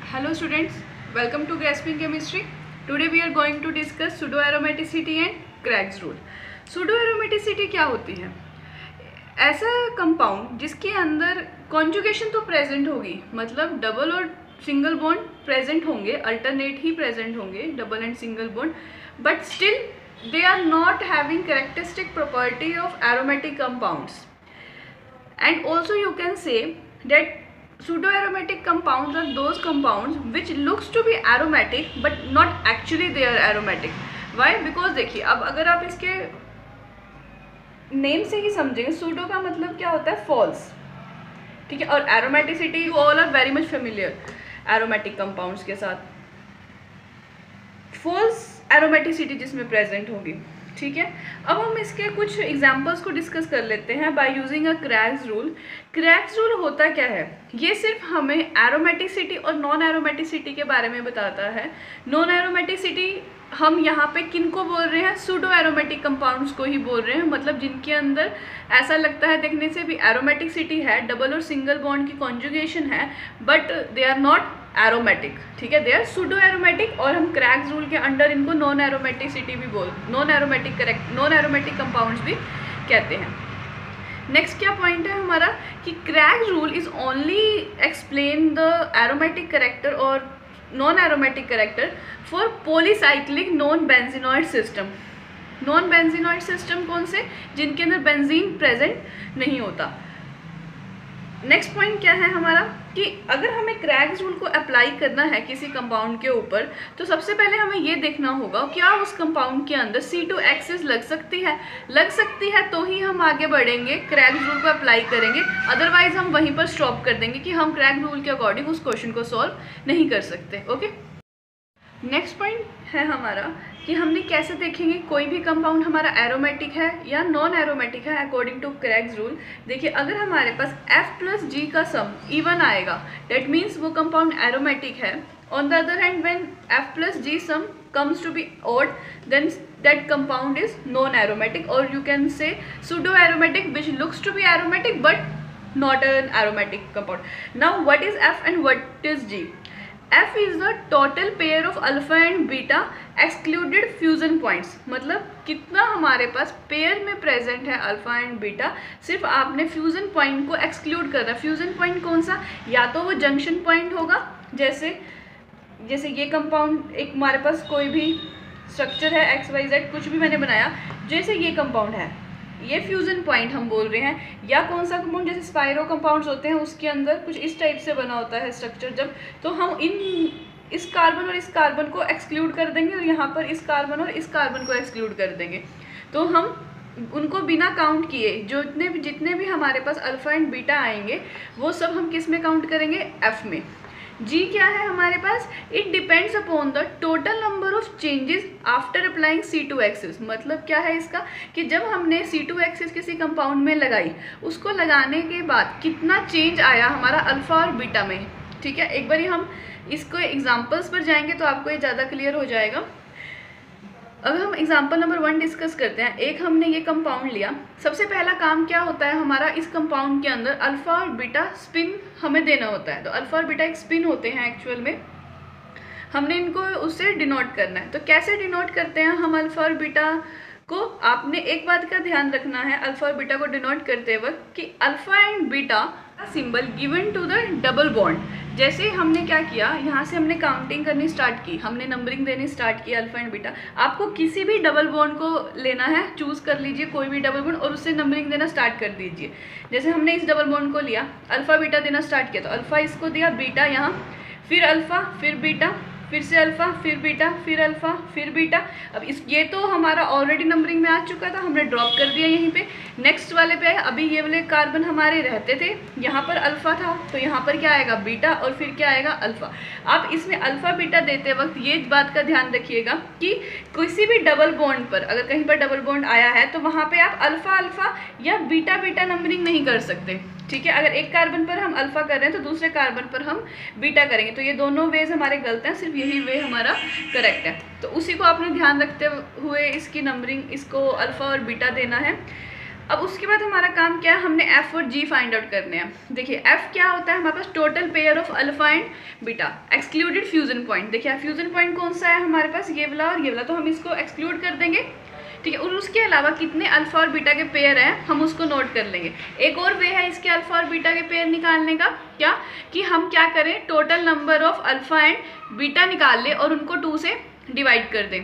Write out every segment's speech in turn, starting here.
Hello students, welcome to Grasping Chemistry. Today we are going to discuss pseudoaromaticity and Craig's rule. Pseudoaromaticity क्या होती है? ऐसा compound जिसके अंदर कॉन्जुगेशन तो प्रेजेंट होगी, मतलब डबल और सिंगल बॉन्ड प्रेजेंट होंगे, अल्टरनेट ही प्रेजेंट होंगे double and single bond, but still they are not having characteristic property of aromatic compounds. And also you can say that pseudoaromatic compounds are those compounds which looks to be aromatic but not actually they are aromatic. Why? Because देखिए, अब अगर आप इसके name से ही समझेंगे, pseudo का मतलब क्या होता है? फॉल्स, ठीक है, और aromaticity you all are very much familiar aromatic compounds के साथ, फॉल्स एरोमेटिसिटी जिसमें प्रेजेंट होगी, ठीक है। अब हम इसके कुछ एग्जांपल्स को डिस्कस कर लेते हैं by using a Craig's rule. Craig's rule होता क्या है? ये सिर्फ हमें एरोमेटिसिटी और नॉन एरोमेटिसिटी के बारे में बताता है। नॉन एरोमेटिसिटी हम यहाँ पे किन को बोल रहे हैं? सूडो एरोमेटिक कंपाउंड्स को ही बोल रहे हैं, मतलब जिनके अंदर ऐसा लगता है देखने से भी एरोमेटिसिटी है, डबल और सिंगल बॉन्ड की कॉन्जुगेशन है, but they are not aromatic, ठीक है, दे आर सूडो एरोमेटिक। और हम क्रैग्स रूल के अंडर इनको नॉन एरोमेटिसिटी भी नॉन एरोमेटिक कंपाउंड्स भी कहते हैं। नेक्स्ट क्या पॉइंट है हमारा कि Craig's rule is only explain the aromatic character और non aromatic character for polycyclic non benzenoid system. Non benzenoid system कौन से? जिनके अंदर बेंजीन प्रेजेंट नहीं होता। नेक्स्ट पॉइंट क्या है हमारा कि अगर हमें क्रैग्स रूल को अप्लाई करना है किसी कंपाउंड के ऊपर, तो सबसे पहले हमें ये देखना होगा क्या उस कंपाउंड के अंदर C2 एक्सिस लग सकती है तो ही हम आगे बढ़ेंगे, क्रैग्स रूल को अप्लाई करेंगे, अदरवाइज हम वहीं पर स्टॉप कर देंगे कि हम क्रैग्स रूल के अकॉर्डिंग उस क्वेश्चन को सॉल्व नहीं कर सकते। ओके, नेक्स्ट पॉइंट है हमारा कि हमने कैसे देखेंगे कोई भी कंपाउंड हमारा एरोमेटिक है या नॉन एरोमेटिक है अकॉर्डिंग टू क्रैग्स रूल। देखिए, अगर हमारे पास F+G का सम इवन आएगा, दैट मीन्स वो कंपाउंड एरोमेटिक है। On the other hand when F+G sum comes to be odd, then that compound is non-aromatic, or you can say pseudo-aromatic, which looks to be aromatic but not an aromatic compound. Now what is F and what is G? F is the total pair of alpha and beta excluded fusion points, मतलब कितना हमारे पास pair में present है alpha and beta, सिर्फ आपने fusion point को exclude करना है। फ्यूजन पॉइंट कौन सा? या तो वो जंक्शन पॉइंट होगा, जैसे ये कंपाउंड, एक हमारे पास कोई भी स्ट्रक्चर है XYZ, कुछ भी मैंने बनाया, जैसे ये कंपाउंड है, ये फ्यूजन पॉइंट हम बोल रहे हैं। या कौन सा कंपाउंड? जैसे स्पाइरो कंपाउंड्स होते हैं, उसके अंदर कुछ इस टाइप से बना होता है स्ट्रक्चर, जब तो हम इस कार्बन और इस कार्बन को एक्सक्लूड कर देंगे और यहाँ पर इस कार्बन और इस कार्बन को एक्सक्लूड कर देंगे, तो हम उनको बिना काउंट किए जितने भी हमारे पास अल्फा एंड बीटा आएंगे वो सब हम किस में काउंट करेंगे? F में। G क्या है हमारे पास? It depends upon the total number of changes after applying C2 axis. मतलब क्या है इसका कि जब हमने C2 एक्सिस किसी कंपाउंड में लगाई, उसको लगाने के बाद कितना चेंज आया हमारा अल्फा और बीटा में, ठीक है। एक बार हम इसको एग्जांपल्स पर जाएंगे तो आपको ये ज़्यादा क्लियर हो जाएगा। अगर हम एग्जाम्पल नंबर 1 डिस्कस करते हैं, एक हमने ये कंपाउंड लिया, सबसे पहला काम क्या होता है हमारा, इस कंपाउंड के अंदर अल्फा और बीटा स्पिन हमें देना होता है। तो अल्फा और बीटा एक स्पिन होते हैं एक्चुअल में, हमने इनको उससे डिनोट करना है। तो कैसे डिनोट करते हैं हम अल्फा और बीटा को? आपने एक बात का ध्यान रखना है अल्फा और बीटा को डिनोट करते वक्त कि alpha and beta symbol given to the double bond. जैसे हमने क्या किया, यहाँ से हमने काउंटिंग करनी स्टार्ट की, हमने नंबरिंग देनी स्टार्ट की अल्फा एंड बीटा। आपको किसी भी डबल बॉन्ड को लेना है, चूज कर लीजिए कोई भी डबल बॉन्ड और उससे नंबरिंग देना स्टार्ट कर दीजिए। जैसे हमने इस डबल बॉन्ड को लिया, अल्फा बीटा देना स्टार्ट किया, तो अल्फा इसको दिया, बीटा यहाँ, फिर अल्फा, फिर बीटा, फिर से अल्फा, फिर बीटा, फिर अल्फा, फिर बीटा। अब ये तो हमारा ऑलरेडी नंबरिंग में आ चुका था, हमने ड्रॉप कर दिया यहीं पे। नेक्स्ट वाले पे आया, अभी ये वाले कार्बन हमारे रहते थे, यहाँ पर अल्फा था, तो यहाँ पर क्या आएगा? बीटा, और फिर क्या आएगा? अल्फा। आप इसमें अल्फा बीटा देते वक्त ये बात का ध्यान रखिएगा कि किसी भी डबल बॉन्ड पर अगर कहीं पर डबल बॉन्ड आया है तो वहाँ पर आप अल्फा अल्फा या बीटा बीटा नंबरिंग नहीं कर सकते, ठीक है। अगर एक कार्बन पर हम अल्फा कर रहे हैं तो दूसरे कार्बन पर हम बीटा करेंगे, तो ये दोनों वेज हमारे गलत हैं, सिर्फ यही वे हमारा करेक्ट है। तो उसी को आपने ध्यान रखते हुए इसकी नंबरिंग, इसको अल्फा और बीटा देना है। अब उसके बाद हमारा काम क्या है, हमने एफ और जी फाइंड आउट करने हैं। देखिए एफ क्या होता है, हमारे पास total pair of alpha and beta excluded fusion point. देखिए फ्यूजन पॉइंट कौन सा है हमारे पास, ये वाला और ये वाला, तो हम इसको एक्सक्लूड कर देंगे, ठीक है। और उसके अलावा कितने अल्फा और बीटा के पेयर हैं हम उसको नोट कर लेंगे। एक और वे है इसके अल्फा और बीटा के पेयर निकालने का, क्या कि हम क्या करें, total number of alpha and beta निकाल लें और उनको 2 से डिवाइड कर दें।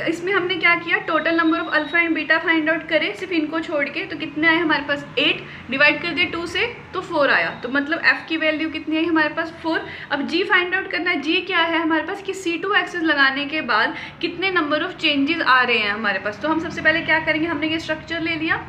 इसमें हमने क्या किया, total number of alpha and beta find out करें सिर्फ इनको छोड़ के, तो कितने आए हमारे पास 8, डिवाइड कर दिए 2 से तो 4 आया, तो मतलब f की वैल्यू कितनी आई हमारे पास 4। अब g फाइंड आउट करना है, g क्या है हमारे पास कि C2 एक्सिस लगाने के बाद कितने नंबर ऑफ चेंजेस आ रहे हैं हमारे पास। तो हम सबसे पहले क्या करेंगे, हमने ये स्ट्रक्चर ले लिया,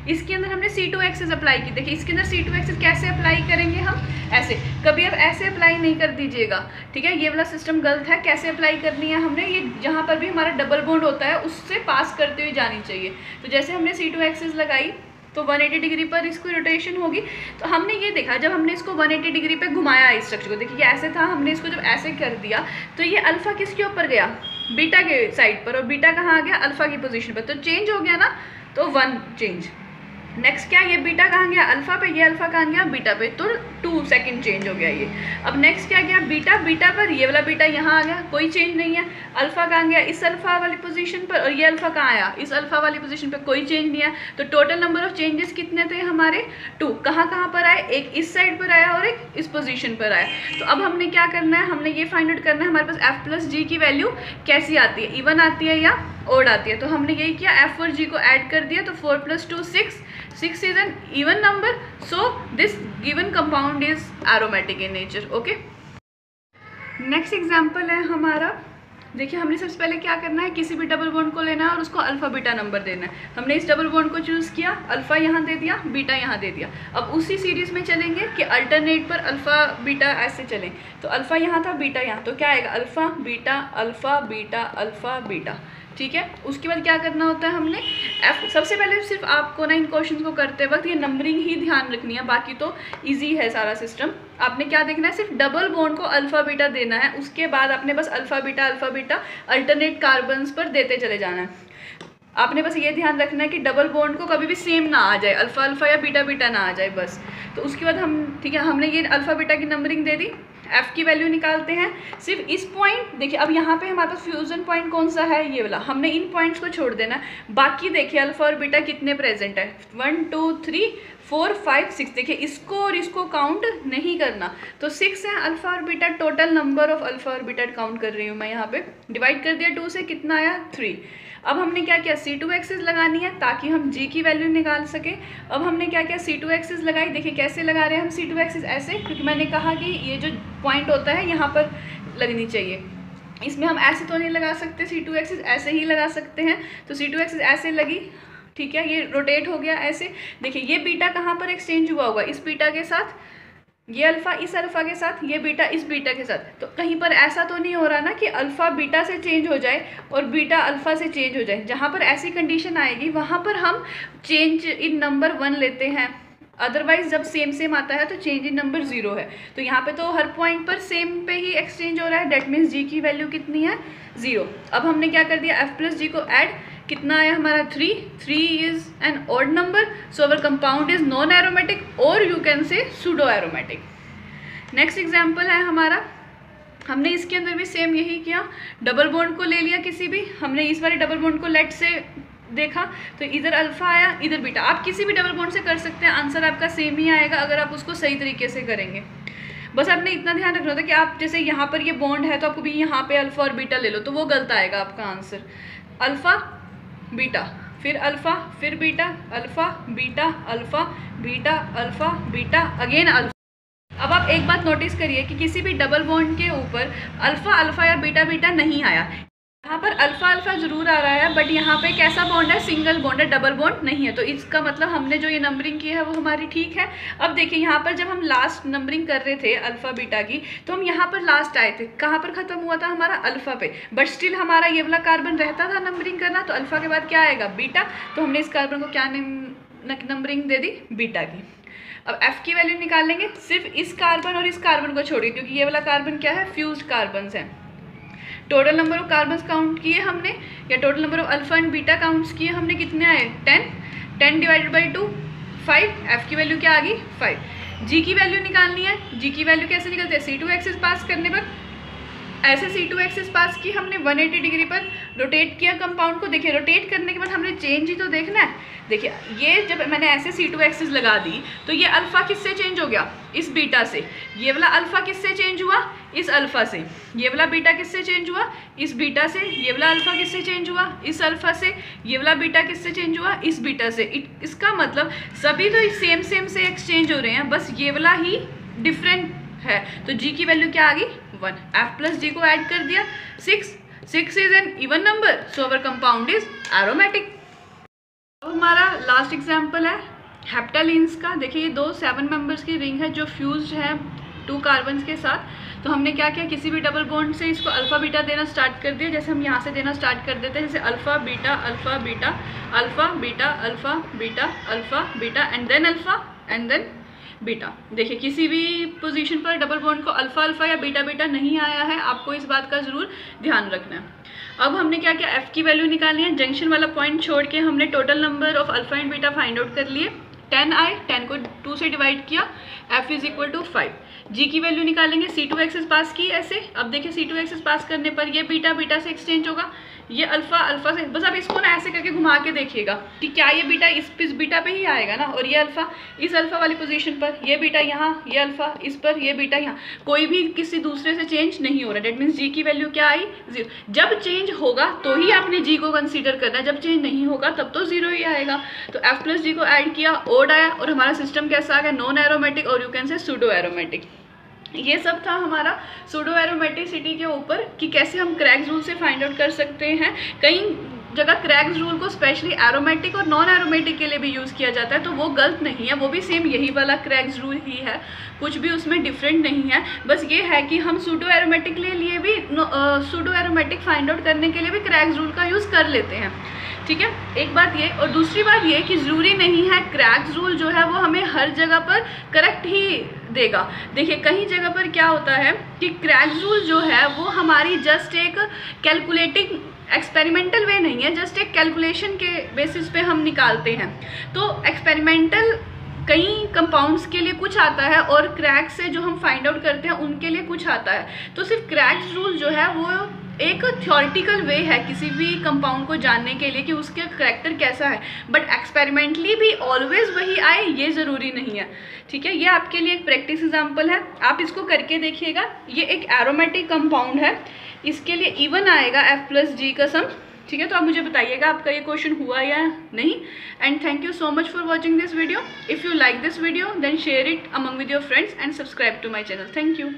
इसके अंदर हमने C2 एक्सिस अप्लाई की। देखिए इसके अंदर C2 एक्सिस कैसे अप्लाई करेंगे हम, ऐसे, कभी अब ऐसे अप्लाई नहीं कर दीजिएगा, ठीक है, ये वाला सिस्टम गलत है। कैसे अप्लाई करनी है हमने, ये जहाँ पर भी हमारा डबल बॉन्ड होता है उससे पास करते हुए जानी चाहिए। तो जैसे हमने C2 एक्सिस लगाई तो 180 डिग्री पर इसको रोटेशन होगी। तो हमने ये देखा जब हमने इसको 180 डिग्री पे घुमाया इस स्ट्रक्चर को, देखिए ऐसे था, हमने इसको जब ऐसे कर दिया तो ये अल्फा किसके ऊपर गया, बीटा के साइड पर, और बीटा कहाँ आ गया, अल्फा की पोजीशन पर, तो चेंज हो गया ना, तो 1 चेंज। नेक्स्ट क्या, ये बीटा कहाँ गया, अल्फा पे, ये अल्फा कहाँ गया, बीटा पे, तो 2 सेकंड चेंज हो गया ये। अब नेक्स्ट क्या गया, बीटा, बीटा पर, ये वाला बीटा यहाँ आ गया, कोई चेंज नहीं है। अल्फा कहाँ गया, इस अल्फा वाली पोजीशन पर, और ये अल्फा कहाँ आया, इस अल्फा वाली पोजीशन पर, कोई चेंज नहीं है। तो टोटल नंबर ऑफ चेंजेस कितने थे हमारे 2। कहाँ पर आए, एक इस साइड पर आया और एक इस पोजीशन पर आया। तो अब हमने क्या करना है, हमने ये फाइंड आउट करना है हमारे पास f प्लस जी की वैल्यू कैसी आती है, इवन आती है या ओड आती है। तो हमने यही किया, f और g को ऐड कर दिया, तो 4 + 2 6, 6 is an even number, so this given compound is aromatic in nature, okay। Next example है हमारा, देखिए हमने सबसे पहले क्या करना है, किसी भी डबल बॉन्ड को लेना है और उसको अल्फा बीटा नंबर देना है। हमने इस डबल बॉन्ड को चूज़ किया, अल्फा यहाँ दे दिया, बीटा यहाँ दे दिया। अब उसी सीरीज़ में चलेंगे कि अल्टरनेट पर अल्फा बीटा ऐसे चलें, तो अल्फा यहाँ था, बीटा यहाँ, तो क्या आएगा, alpha beta alpha beta alpha beta, ठीक है। उसके बाद क्या करना होता है हमने एफ, सबसे पहले सिर्फ आपको ना इन क्वेश्चन को करते वक्त ये नंबरिंग ही ध्यान रखनी है, बाकी तो इजी है सारा सिस्टम। आपने क्या देखना है, सिर्फ डबल बॉन्ड को अल्फा बीटा देना है, उसके बाद आपने बस अल्फा बीटा अल्टरनेट कार्बन्स पर देते चले जाना है। आपने बस ये ध्यान रखना है कि डबल बॉन्ड को कभी भी सेम ना आ जाए, अल्फा अल्फा या बीटा बीटा ना आ जाए बस। तो उसके बाद हम, ठीक है, हमने ये अल्फा बीटा की नंबरिंग दे दी, f की वैल्यू निकालते हैं सिर्फ इस पॉइंट। देखिए अब यहाँ पे हमारे पास फ्यूजन पॉइंट कौन सा है, ये वाला, हमने इन पॉइंट्स को छोड़ देना। बाकी देखिए अल्फा और बीटा कितने प्रेजेंट है, 1 2 3 4 5 6, देखिए इसको और इसको काउंट नहीं करना, तो 6 है अल्फा और beta, total number of alpha और बीटा काउंट कर रही हूँ मैं यहाँ पे, डिवाइड कर दिया 2 से, कितना आया 3। अब हमने क्या किया, C2 एक्सिस लगानी है ताकि हम G की वैल्यू निकाल सके। अब हमने क्या किया, C2 एक्सिस लगाई। देखिए कैसे लगा रहे हैं हम C2 एक्सिस, ऐसे, क्योंकि मैंने कहा कि ये जो पॉइंट होता है यहाँ पर लगनी चाहिए, इसमें हम ऐसे तो नहीं लगा सकते, C2 एक्सिस ऐसे ही लगा सकते हैं। तो C2 एक्सिस ऐसे लगी, ठीक है, ये रोटेट हो गया ऐसे। देखिए ये बीटा कहाँ पर एक्सचेंज हुआ होगा, इस बीटा के साथ, ये अल्फा इस अल्फा के साथ, ये बीटा इस बीटा के साथ। तो कहीं पर ऐसा तो नहीं हो रहा ना कि अल्फा बीटा से चेंज हो जाए और बीटा अल्फा से चेंज हो जाए। जहाँ पर ऐसी कंडीशन आएगी वहाँ पर हम चेंज इन नंबर 1 लेते हैं, अदरवाइज जब सेम सेम आता है तो चेंज इन नंबर 0 है। तो यहाँ पे तो हर पॉइंट पर सेम पे ही एक्सचेंज हो रहा है, डेट मीन्स जी की वैल्यू कितनी है 0। अब हमने क्या कर दिया, f प्लस जी को ऐड, कितना आया हमारा 3 is an odd number, so our compound is non aromatic और you can say pseudo aromatic. Next example है हमारा, हमने इसके अंदर भी सेम यही किया, डबल बॉन्ड को ले लिया किसी भी, हमने इस बार डबल बॉन्ड को लेट से देखा तो इधर अल्फा आया इधर बीटा। आप किसी भी डबल बॉन्ड से कर सकते हैं, आंसर आपका सेम ही आएगा अगर आप उसको सही तरीके से करेंगे। बस आपने इतना ध्यान रखना होता है कि आप जैसे यहाँ पर ये बॉन्ड है तो आपको भी यहाँ पे अल्फा और बीटा ले लो, तो वो गलत आएगा आपका आंसर। अल्फा बीटा, फिर अल्फा, फिर beta, alpha beta alpha beta alpha beta again alpha. अब आप एक बात नोटिस करिए कि किसी भी डबल बॉन्ड के ऊपर अल्फा अल्फा या बीटा बीटा नहीं आया, यहाँ पर अल्फा अल्फा जरूर आ रहा है, बट यहाँ पे कैसा बॉन्ड है, सिंगल बॉन्ड है, डबल बॉन्ड नहीं है। तो इसका मतलब हमने जो ये नंबरिंग की है वो हमारी ठीक है। अब देखिए यहाँ पर जब हम लास्ट नंबरिंग कर रहे थे अल्फा बीटा की, तो हम यहाँ पर लास्ट आए थे, कहाँ पर खत्म हुआ था हमारा, अल्फा पे, बट स्टिल हमारा ये वाला कार्बन रहता था नंबरिंग करना, तो अल्फा के बाद क्या आएगा, बीटा। तो हमने इस कार्बन को क्या नंबरिंग दे दी, बीटा की। अब f की वैल्यू निकालेंगे सिर्फ इस कार्बन और इस कार्बन को छोड़िए, क्योंकि ये वाला कार्बन क्या है, फ्यूज्ड कार्बन है। Total number of carbons count किए हमने, या total number of alpha and beta counts किए हमने, कितने आए 10, 10 डिवाइडेड बाई 2 5, एफ की वैल्यू क्या आ गई 5। जी की वैल्यू निकालनी है, जी की वैल्यू कैसे निकलते हैं, C2 एक्सिस पास करने पर, ऐसे C2 एक्सिस पास की हमने 180 डिग्री पर रोटेट किया कंपाउंड को। देखिए रोटेट करने के बाद हमने चेंज ही तो देखना है। देखिए ये जब मैंने ऐसे C2 एक्सिस लगा दी तो ये अल्फ़ा किससे चेंज हो गया, इस बीटा से। ये वाला अल्फ़ा किससे चेंज हुआ, इस अल्फ़ा से। ये वाला बीटा किससे चेंज हुआ, इस बीटा से। ये वाला अल्फ़ा किससे चेंज हुआ, इस अल्फ़ा से। ये वाला बीटा किससे चेंज हुआ, इस बीटा से। इसका मतलब सभी तो सेम से एक्सचेंज हो रहे हैं, बस ये वाला ही डिफरेंट है। तो जी की वैल्यू क्या आ गई 1। एफ प्लस जी को ऐड कर दिया 6 is an even number, so our compound is aromatic. अब हमारा लास्ट एग्जाम्पल है हेप्टालीन्स का। देखिए ये 2 7 मेंबर्स की रिंग है जो फ्यूज्ड है 2 कार्बन्स के साथ। तो हमने क्या किया, किसी भी डबल बॉन्ड से इसको अल्फ़ा बीटा देना स्टार्ट कर दिया। जैसे हम यहाँ से देना स्टार्ट कर देते हैं, जैसे alpha beta alpha beta alpha beta alpha beta alpha beta and then beta. देखिए किसी भी पोजीशन पर डबल बॉन्ड को अल्फ़ा अल्फ़ा या बीटा बीटा नहीं आया है, आपको इस बात का ज़रूर ध्यान रखना है। अब हमने क्या किया, एफ़ की वैल्यू निकालनी है। जंक्शन वाला पॉइंट छोड़ के हमने total number of alpha and beta find out कर लिए। 10 आए, 10 को 2 से डिवाइड किया, एफ इज इक्वल टू 5। जी की वैल्यू निकालेंगे, C2 एक्सिस पास की ऐसे। अब देखिए C2 एक्सिस पास करने पर ये बीटा बीटा से एक्सचेंज होगा, ये अल्फ़ा अल्फ़ा से। बस अब इसको ना ऐसे करके घुमा के देखिएगा कि क्या ये बीटा इस बीटा पे ही आएगा ना, और ये अल्फ़ा इस अल्फ़ा वाली पोजीशन पर, ये बीटा यहाँ, ये अल्फ़ा इस पर, ये बीटा यहाँ, कोई भी किसी दूसरे से चेंज नहीं हो रहा। डेट मीन्स जी की वैल्यू क्या आई 0। जब चेंज होगा तो ही आपने जी को कंसीडर करना है, जब चेंज नहीं होगा तब तो 0 ही आएगा। तो एफ प्लस जी को ऐड किया, ओड आया, और हमारा सिस्टम कैसा आ गया, नॉन एरोमेटिक और you can say pseudo aromatic. ये सब था हमारा सूडो एरोमेटिसिटी के ऊपर कि कैसे हम क्रैग्स रूल से फाइंड आउट कर सकते हैं। कई जगह क्रैग्स रूल को स्पेशली एरोमेटिक और नॉन एरोमेटिक के लिए भी यूज़ किया जाता है, तो वो गलत नहीं है, वो भी सेम यही वाला क्रैग्स रूल ही है, कुछ भी उसमें डिफरेंट नहीं है। बस ये है कि हम सूडो एरोमेटिक के लिए भी सूडो एरोमेटिक फाइंड आउट करने के लिए भी क्रैग्स रूल का यूज़ कर लेते हैं। ठीक है, एक बात ये, और दूसरी बात ये कि ज़रूरी नहीं है क्रैग्स रूल जो है वो हमें हर जगह पर करेक्ट ही देगा। देखिए कहीं जगह पर क्या होता है कि क्रैग्स रूल जो है वो हमारी जस्ट एक कैलकुलेटिंग एक्सपेरिमेंटल वे नहीं है, जस्ट एक कैलकुलेशन के बेसिस पे हम निकालते हैं। तो एक्सपेरिमेंटल कई कंपाउंड्स के लिए कुछ आता है और क्रैक्स से जो हम फाइंड आउट करते हैं उनके लिए कुछ आता है। तो सिर्फ क्रैक्स रूल जो है वो एक थ्योरेटिकल वे है किसी भी कंपाउंड को जानने के लिए कि उसके करैक्टर कैसा है, बट एक्सपेरिमेंटली भी ऑलवेज वही आए ये ज़रूरी नहीं है। ठीक है, ये आपके लिए एक प्रैक्टिस एग्जांपल है, आप इसको करके देखिएगा। ये एक एरोमेटिक कंपाउंड है, इसके लिए इवन आएगा एफ प्लस जी का सम। ठीक है, तो आप मुझे बताइएगा आपका ये क्वेश्चन हुआ या नहीं। And thank you so much for watching this video. If you like this video then share it among with your friends and subscribe to my channel. Thank you.